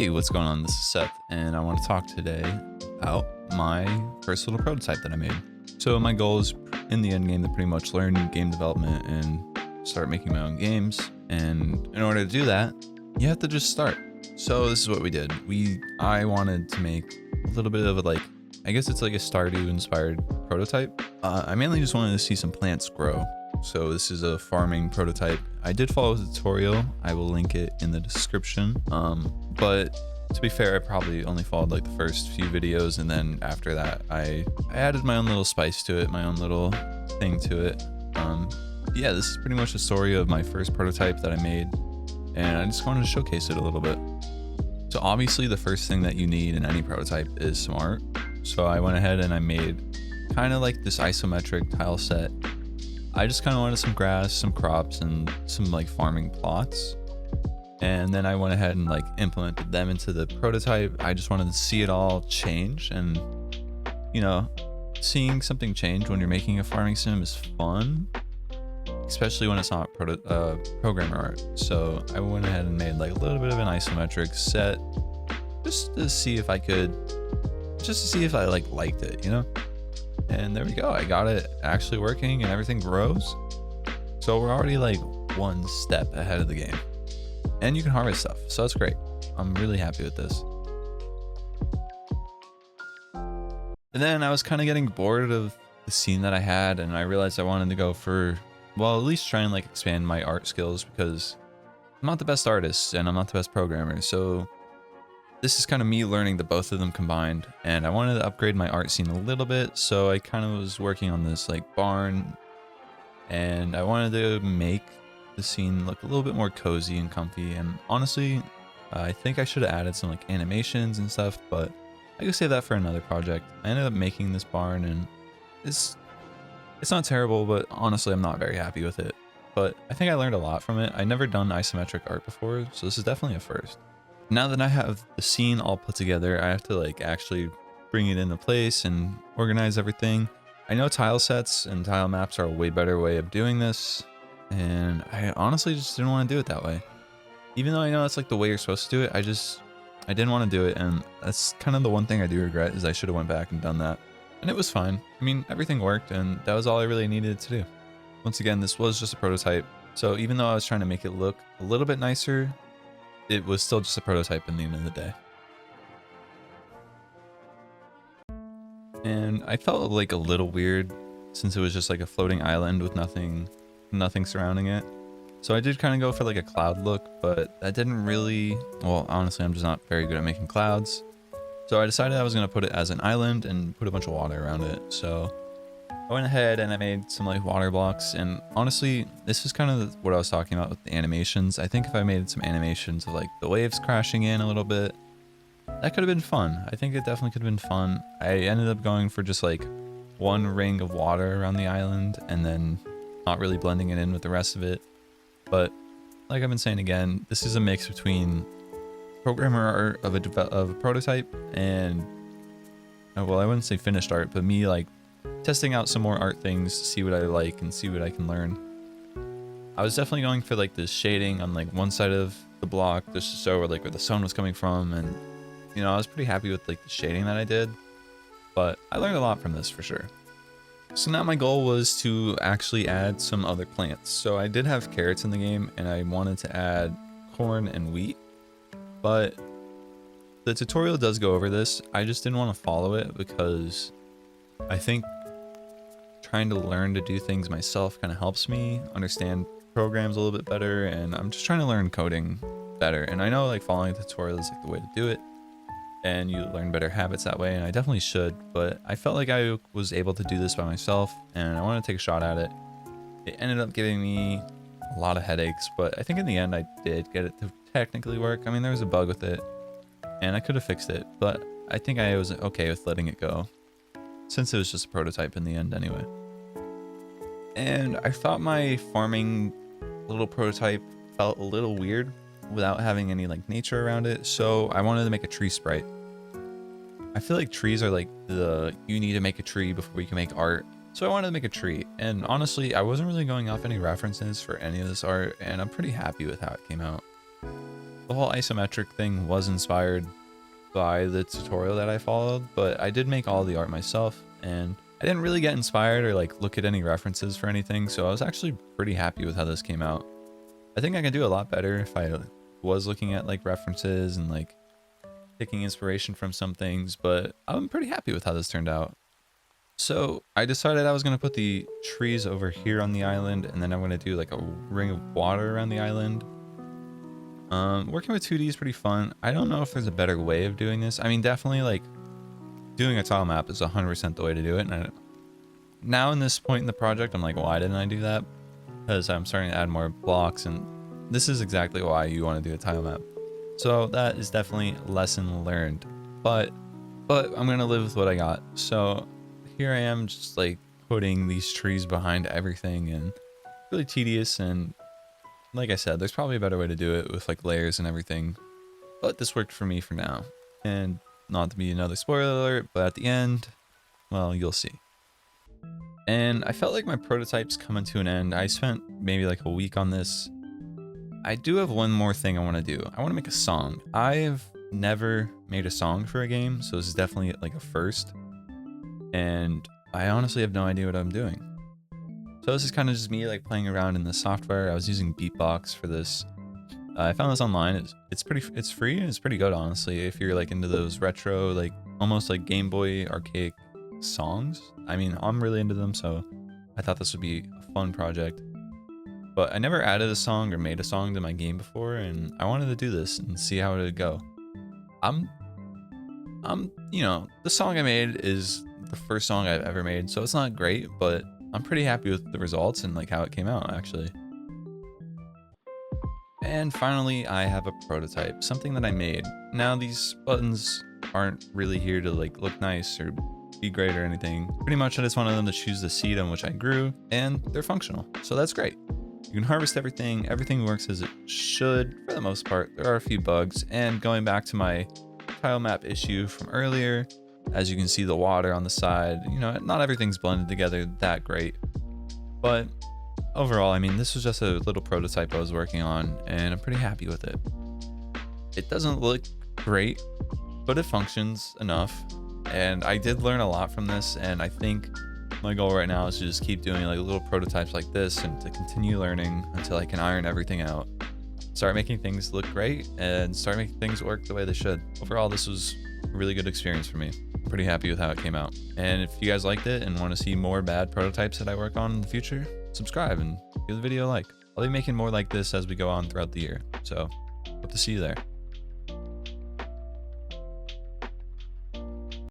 Hey, what's going on? This is Seth, and I want to talk today about my first little prototype that I made. So my goal is in the end game to pretty much learn game development and start making my own games. And in order to do that, you have to just start. So this is what we did. I wanted to make a little bit of a I guess it's like a Stardew inspired prototype. I mainly just wanted to see some plants grow. So this is a farming prototype. I did follow the tutorial. I will link it in the description. But to be fair, I probably only followed like the first few videos, and then after that, I added my own little spice to it, my own little thing to it. Yeah, this is pretty much the story of my first prototype that I made, and I just wanted to showcase it a little bit. So obviously the first thing that you need in any prototype is some art. So I went ahead and I made kind of like this isometric tile set. I just kind of wanted some grass, some crops, and some like farming plots. And then I went ahead and like implemented them into the prototype. I just wanted to see it all change, and you know, seeing something change when you're making a farming sim is fun, especially when it's not programmer art. So I went ahead and made like a little bit of an isometric set just to see if I liked it, you know? And there we go. I got it actually working and everything grows. So we're already like one step ahead of the game. And you can harvest stuff, so that's great. I'm really happy with this. And then I was kind of getting bored of the scene that I had, and I realized I wanted to go for, well, at least try and like expand my art skills, because I'm not the best artist and I'm not the best programmer. So this is kind of me learning the both of them combined, and I wanted to upgrade my art scene a little bit. So I kind of was working on this like barn, and I wanted to make the scene look a little bit more cozy and comfy. And honestly, I think I should have added some like animations and stuff, but I could save that for another project. I ended up making this barn, and it's not terrible, but honestly I'm not very happy with it. But I think I learned a lot from it. I never done isometric art before, so this is definitely a first. Now that I have the scene all put together, I have to like actually bring it into place and organize everything. I know tile sets and tile maps are a way better way of doing this, and I honestly just didn't want to do it that way. Even though I know that's like the way you're supposed to do it, I didn't want to do it, and that's kind of the one thing I do regret, is I should have went back and done that. And it was fine. I mean, everything worked, and that was all I really needed to do. Once again, this was just a prototype, so even though I was trying to make it look a little bit nicer, it was still just a prototype in the end of the day. And I felt like a little weird since it was just like a floating island with nothing surrounding it. So I did kind of go for like a cloud look, but that didn't really, well, honestly, I'm just not very good at making clouds. So I decided I was going to put it as an island and put a bunch of water around it. So I went ahead and I made some like water blocks, and honestly, this is kind of what I was talking about with the animations. I think if I made some animations of like the waves crashing in a little bit, that could have been fun. I think it definitely could have been fun. I ended up going for just like one ring of water around the island and then not really blending it in with the rest of it. But like I've been saying again, this is a mix between programmer art of a prototype and, well, I wouldn't say finished art, but me like testing out some more art things to see what I like and see what I can learn. I was definitely going for like this shading on like one side of the block just to show where the sun was coming from, and you know, I was pretty happy with like the shading that I did, but I learned a lot from this for sure. So now my goal was to actually add some other plants. So I did have carrots in the game, and I wanted to add corn and wheat, but the tutorial does go over this. I just didn't want to follow it because I think trying to learn to do things myself kind of helps me understand programs a little bit better, and I'm just trying to learn coding better. And I know like following a tutorial is like the way to do it, and you learn better habits that way, and I definitely should, but I felt like I was able to do this by myself, and I wanted to take a shot at it. It ended up giving me a lot of headaches, but I think in the end I did get it to technically work. I mean, there was a bug with it, and I could have fixed it, but I think I was okay with letting it go, since it was just a prototype in the end anyway. And I thought my farming little prototype felt a little weird without having any like nature around it, so I wanted to make a tree sprite. I feel like trees are like you need to make a tree before you can make art, so I wanted to make a tree. And honestly, I wasn't really going off any references for any of this art, and I'm pretty happy with how it came out. the whole isometric thing was inspired by the tutorial that I followed, but I did make all the art myself, and I didn't really get inspired or like look at any references for anything, so I was actually pretty happy with how this came out. I think I could do a lot better if I was looking at like references and like taking inspiration from some things, but I'm pretty happy with how this turned out. So I decided I was going to put the trees over here on the island, and then I'm going to do like a ring of water around the island. Working with 2D is pretty fun. I don't know if there's a better way of doing this. I mean, definitely like doing a tile map is 100% the way to do it. And now in this point in the project, I'm like, why didn't I do that? Because I'm starting to add more blocks, and this is exactly why you want to do a tile map. So that is definitely lesson learned, but I'm going to live with what I got. So here I am just like putting these trees behind everything, and really tedious, and like I said, there's probably a better way to do it with like layers and everything, but this worked for me for now. And not to be another spoiler alert, but at the end, well, you'll see. And I felt like my prototype's coming to an end. I spent maybe like a week on this. I do have one more thing I want to do. I want to make a song. I've never made a song for a game, so this is definitely like a first. And I honestly have no idea what I'm doing. So this is kind of just me like playing around in the software. I was using Beatbox for this. I found this online. It's free and it's pretty good, honestly, if you're like into those retro, like almost like Game Boy archaic songs. I mean, I'm really into them, so I thought this would be a fun project. But I never added a song or made a song to my game before, and I wanted to do this and see how it would go. You know, the song I made is the first song I've ever made, so it's not great, but I'm pretty happy with the results and like how it came out, actually. And finally, I have a prototype, something that I made. Now these buttons aren't really here to like look nice or be great or anything. Pretty much I just wanted them to choose the seed on which I grew, and they're functional, so that's great. You can harvest everything works as it should for the most part. There are a few bugs, and going back to my tile map issue from earlier, as you can see the water on the side, you know, not everything's blended together that great. But overall, I mean, this was just a little prototype I was working on, and I'm pretty happy with it. It doesn't look great, but it functions enough. And I did learn a lot from this, and I think my goal right now is to just keep doing like little prototypes like this and to continue learning until I can iron everything out. Start making things look great and start making things work the way they should. Overall, this was a really good experience for me. I'm pretty happy with how it came out. And if you guys liked it and want to see more bad prototypes that I work on in the future, subscribe and give the video a like. I'll be making more like this as we go on throughout the year. So hope to see you there.